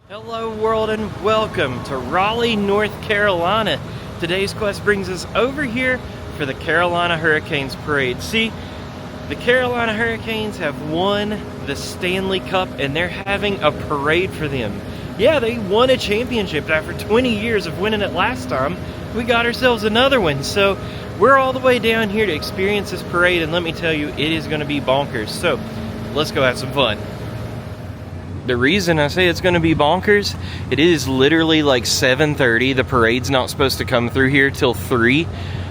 Hello world and welcome to Raleigh, North Carolina. Today's quest brings us over here for the Carolina Hurricanes parade. See, the Carolina Hurricanes have won the Stanley Cup and they're having a parade for them. Yeah, they won a championship after 20 years of winning it last time. We got ourselves another one. So we're all the way down here to experience this parade, and let me tell you, it is going to be bonkers. So let's go have some fun. The reason I say it's going to be bonkers, it is literally like 7:30. The parade's not supposed to come through here till 3.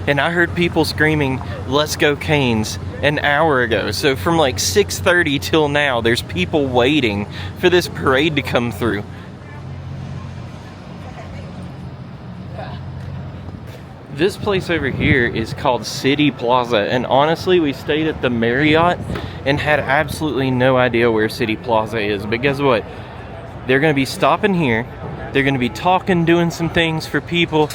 And I heard people screaming, "Let's go Canes," an hour ago. So from like 6:30 till now, there's people waiting for this parade to come through. This place over here is called City Plaza, and honestly, we stayed at the Marriott and had absolutely no idea where City Plaza is. But guess what? They're going to be stopping here. They're going to be talking, doing some things for people.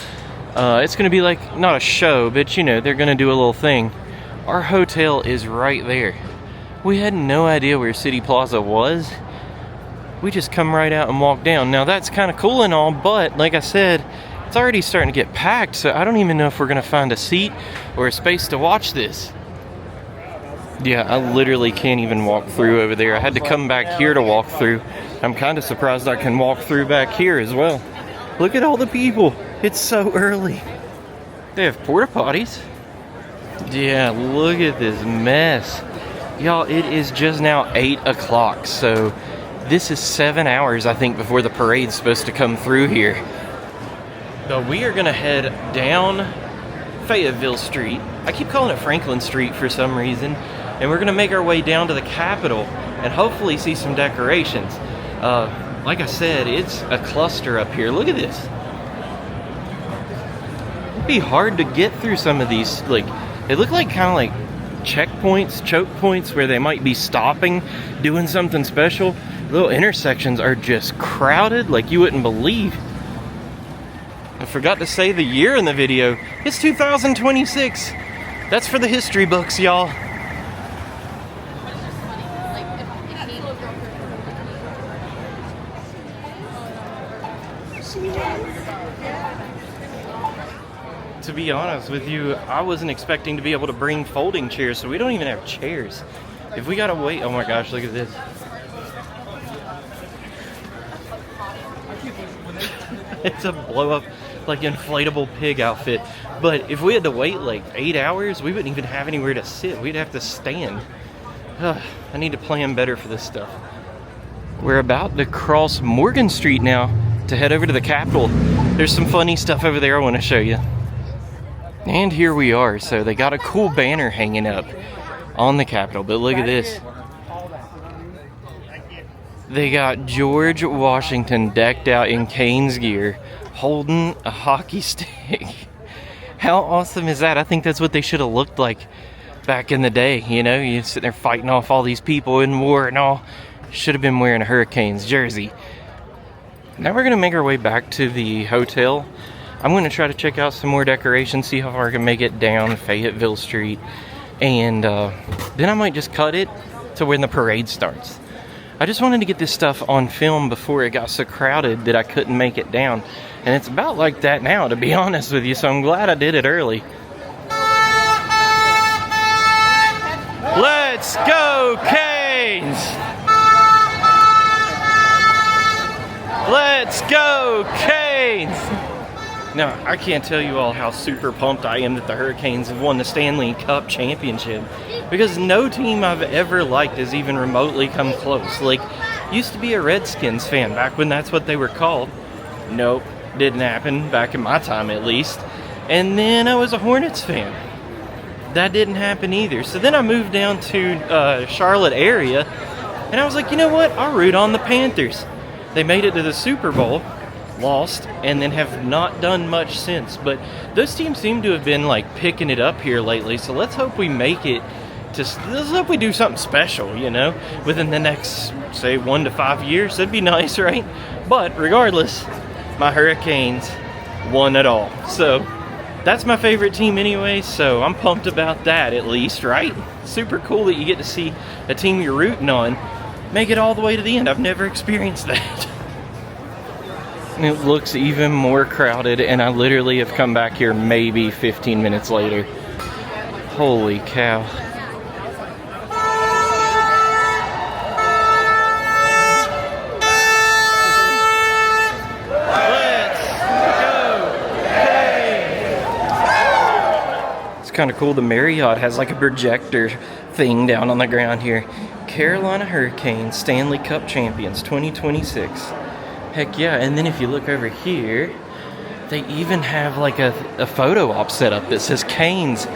It's going to be like, not a show, but you know, they're going to do a little thing. Our hotel is right there. We had no idea where City Plaza was. We just come right out and walk down. Now that's kind of cool and all, but like I said, it's already starting to get packed, so I don't even know if we're going to find a seat or a space to watch this. Yeah, I literally can't even walk through over there. I had to come back here to walk through. I'm kind of surprised I can walk through back here as well. Look at all the people. It's so early. They have porta potties. Yeah, look at this mess. Y'all, it is just now 8 o'clock, so this is 7 hours, I think, before the parade's supposed to come through here. So we are gonna head down Fayetteville Street. I keep calling it Franklin Street for some reason. And we're gonna make our way down to the Capitol and hopefully see some decorations. Like I said, it's a cluster up here. Look at this. It'd be hard to get through some of these. Like, they look like kind of like checkpoints, choke points where they might be stopping, doing something special. Little intersections are just crowded like you wouldn't believe. I forgot to say the year in the video. It's 2026. That's for the history books, y'all. To be honest with you, I wasn't expecting to be able to bring folding chairs, so we don't even have chairs. If we gotta wait, oh my gosh, look at this. It's a blow up, like, inflatable pig outfit. But if we had to wait like 8 hours, we wouldn't even have anywhere to sit. We'd have to stand. I need to plan better for this stuff. We're about to cross Morgan Street now to head over to the Capitol. There's some funny stuff over there I want to show you. And here we are. So they got a cool banner hanging up on the Capitol. But look at this. They got George Washington decked out in Canes gear, holding a hockey stick. How awesome is that? I think that's what they should have looked like back in the day. You know, you sit there fighting off all these people in war and all. Should have been wearing a Hurricanes jersey. Now we're going to make our way back to the hotel. I'm going to try to check out some more decorations, see how far I can make it down Fayetteville Street. And then I might just cut it to when the parade starts. I just wanted to get this stuff on film before it got so crowded that I couldn't make it down. And it's about like that now, to be honest with you, so I'm glad I did it early. Let's go, Canes! Let's go, Canes! Now, I can't tell you all how super pumped I am that the Hurricanes have won the Stanley Cup championship, because no team I've ever liked has even remotely come close. Like, used to be a Redskins fan back when that's what they were called. Nope, didn't happen, back in my time at least. And then I was a Hornets fan. That didn't happen either. So then I moved down to Charlotte area, and I was like, you know what, I'll root on the Panthers. They made it to the Super Bowl, lost, and then have not done much since. But those teams seem to have been like picking it up here lately, so let's hope we make it to, let's hope we do something special, you know, within the next, say, 1 to 5 years. That'd be nice, right? But regardless, my Hurricanes won it all. So that's my favorite team anyway, so I'm pumped about that at least, right? Super cool that you get to see a team you're rooting on make it all the way to the end. I've never experienced that. It looks even more crowded, and I literally have come back here maybe 15 minutes later. Holy cow. Kind of cool. The Marriott has like a projector thing down on the ground here. Carolina Hurricanes Stanley Cup champions 2026. Heck yeah. And then if you look over here, they even have like a photo op set up that says Canes.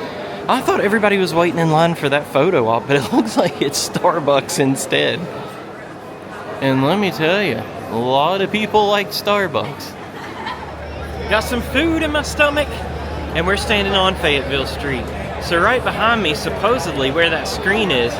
I thought everybody was waiting in line for that photo op, but it looks like it's Starbucks instead. And let me tell you, a lot of people like Starbucks. Got some food in my stomach. And we're standing on Fayetteville Street. So right behind me, supposedly, where that screen is,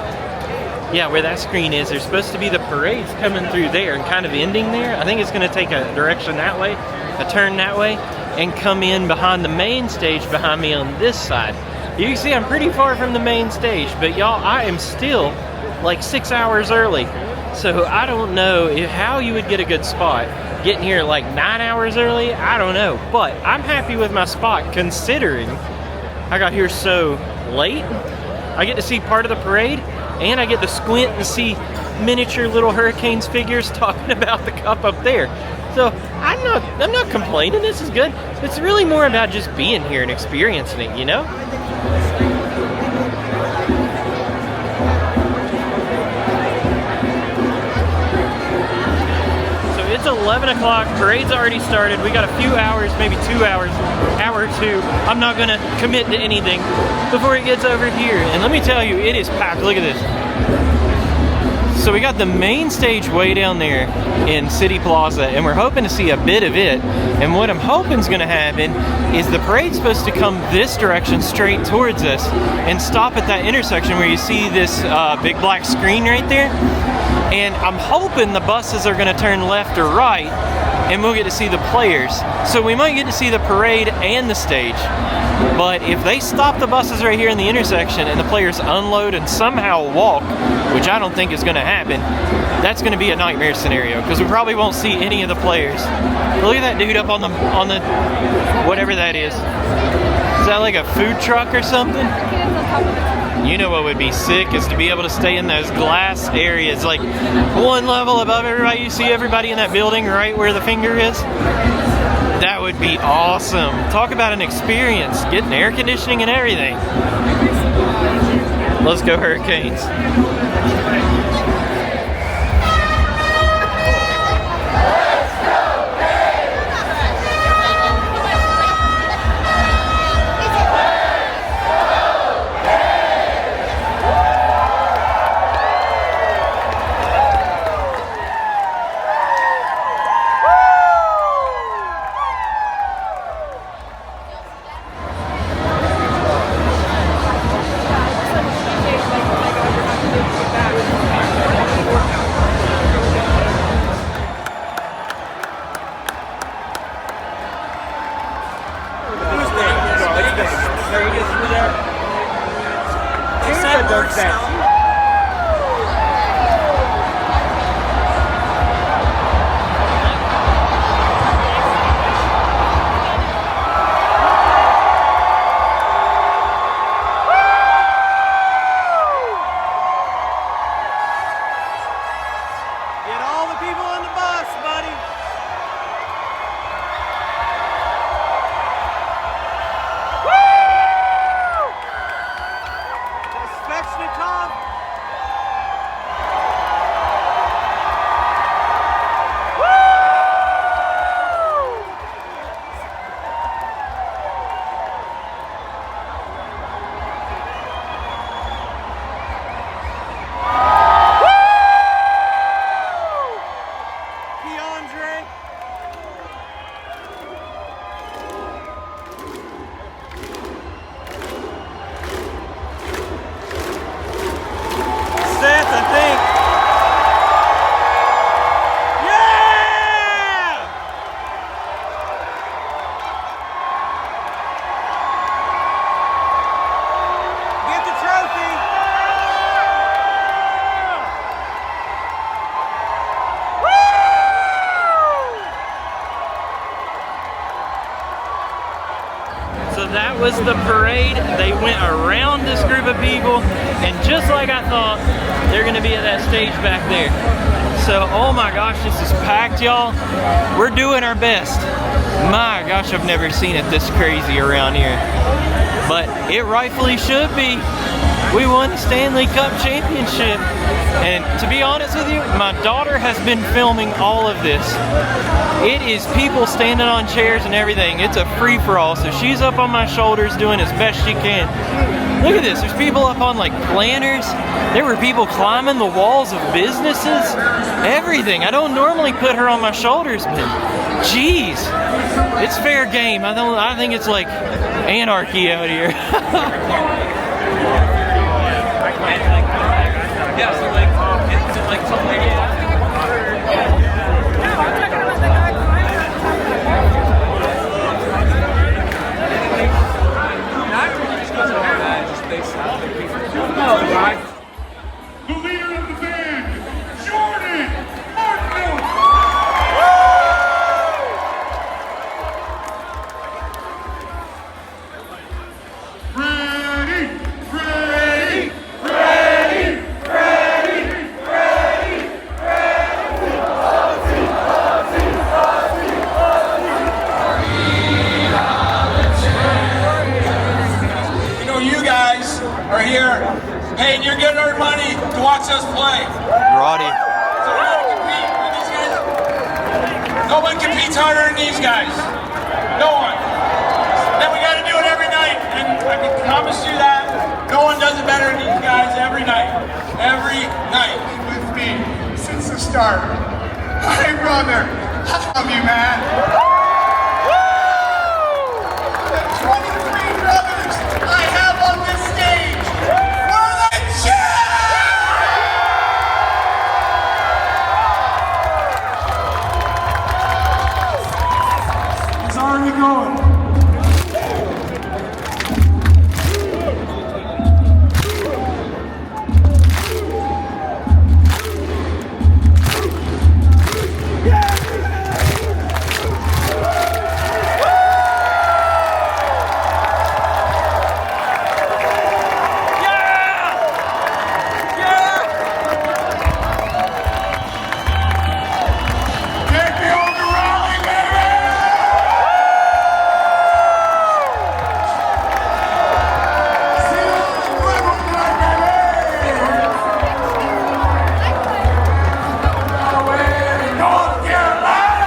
there's supposed to be the parades coming through there and kind of ending there. I think it's gonna take a direction that way, a turn that way, and come in behind the main stage behind me on this side. You can see I'm pretty far from the main stage, but y'all, I am still like 6 hours early. So I don't know how you would get a good spot. Getting here like 9 hours early, I don't know. But I'm happy with my spot considering I got here so late. I get to see part of the parade, and I get to squint and see miniature little Hurricanes figures talking about the cup up there. So I'm not complaining. This is good. It's really more about just being here and experiencing it, you know? It's 11 o'clock, parade's already started. We got a few hours, maybe 2 hours, hour or two. I'm not gonna commit to anything before it gets over here. And let me tell you, it is packed. Look at this. So we got the main stage way down there in City Plaza, and we're hoping to see a bit of it. And what I'm hoping is gonna happen is the parade's supposed to come this direction straight towards us and stop at that intersection where you see this big black screen right there. And I'm hoping the buses are going to turn left or right, and we'll get to see the players. So we might get to see the parade and the stage. But if they stop the buses right here in the intersection and the players unload and somehow walk, which I don't think is going to happen, that's going to be a nightmare scenario because we probably won't see any of the players. Look at that dude up on the whatever that is. Is that like a food truck or something? You know what would be sick is to be able to stay in those glass areas, like one level above everybody. You see everybody in that building right where the finger is. That would be awesome. Talk about an experience, getting air conditioning and everything. Let's go Hurricanes. that was the parade. They went around this group of people, and just like I thought, they're gonna be at that stage back there. So, oh my gosh, this is packed, y'all. We're doing our best. My gosh, I've never seen it this crazy around here. But it rightfully should be. We won the Stanley Cup championship. And to be honest with you, my daughter has been filming all of this. It is people standing on chairs and everything. It's a free-for-all. So she's up on my shoulders doing as best she can. Look at this. There's people up on like planters. There were people climbing the walls of businesses. Everything. I don't normally put her on my shoulders, but jeez. It's fair game. I think it's like anarchy out here. Yeah, so like something. The leader of the band, Jordan Martin. You know, you guys are here paying your good-earned money to watch us play. Roddy. So we're gonna compete with these guys. No one competes harder than these guys. No one. Then we gotta do it every night, and I can promise you that no one does it better than these guys every night. Every night. With me since the start. Hey, brother, I love you, man. The 23 brothers I have on this stage were the champs! It's already going. Take me home to Raleigh, baby! See you on the river tonight, baby! North Carolina!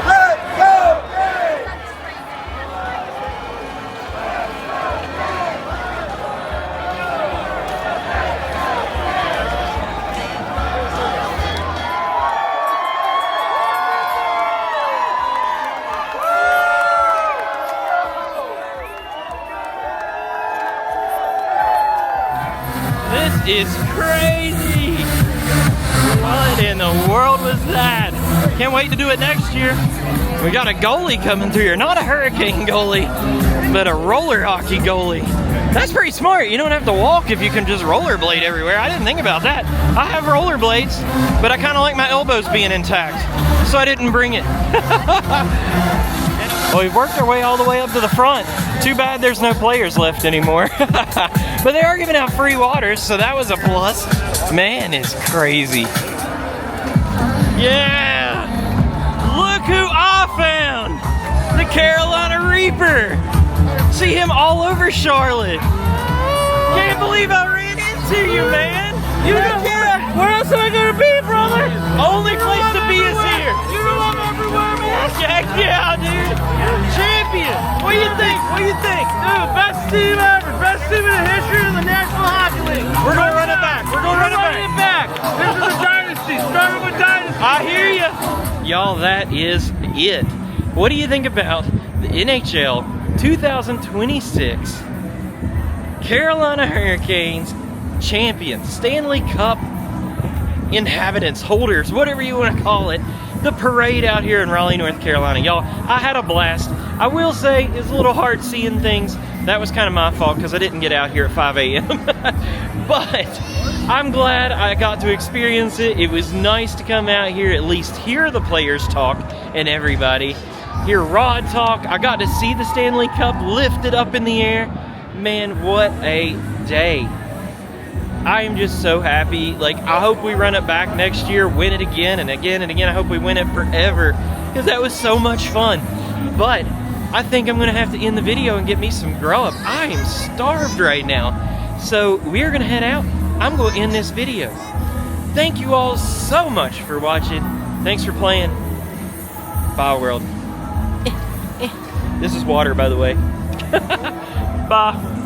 Let's go! This is crazy. What in the world was that? Can't wait to do it next year. We got a goalie coming through here. Not a hurricane goalie, but a roller hockey goalie. That's pretty smart. You don't have to walk if you can just rollerblade everywhere. I didn't think about that. I have rollerblades, but I kind of like my elbows being intact, so I didn't bring it. Well, we've worked our way all the way up to the front. Too bad there's no players left anymore. But they are giving out free waters, so that was a plus. Man, it's crazy. Yeah! Look who I found! The Carolina Reaper! See him all over Charlotte. Can't believe I ran into you, man! Where else am I gonna be, brother? Only place to be is here. You know I'm everywhere, man. Heck yeah, dude. Champion. What do you think? What do you think? Dude, best team ever. Best team in the history of the National Hockey League. We're gonna run it back. We're gonna run it back. This is a dynasty. Starting with dynasty. I hear you. Y'all, that is it. What do you think about the NHL 2026 Carolina Hurricanes champions, Stanley Cup inhabitants, holders, whatever you want to call it, the parade out here in Raleigh, North Carolina? Y'all, I had a blast. I will say it's a little hard seeing things. That was kind of my fault because I didn't get out here at 5 a.m. But I'm glad I got to experience it. It was nice to come out here, at least hear the players talk and everybody. hear Rod talk. I got to see the Stanley Cup lifted up in the air. Man, what a day. I am just so happy. Like, I hope we run it back next year, win it again and again and again. I hope we win it forever, because that was so much fun. But I think I'm gonna have to end the video and get me some Grow Up. I am starved right now. So we're gonna head out. I'm gonna end this video. Thank you all so much for watching. Thanks for playing. Bye, world. This is water, by the way. Bye.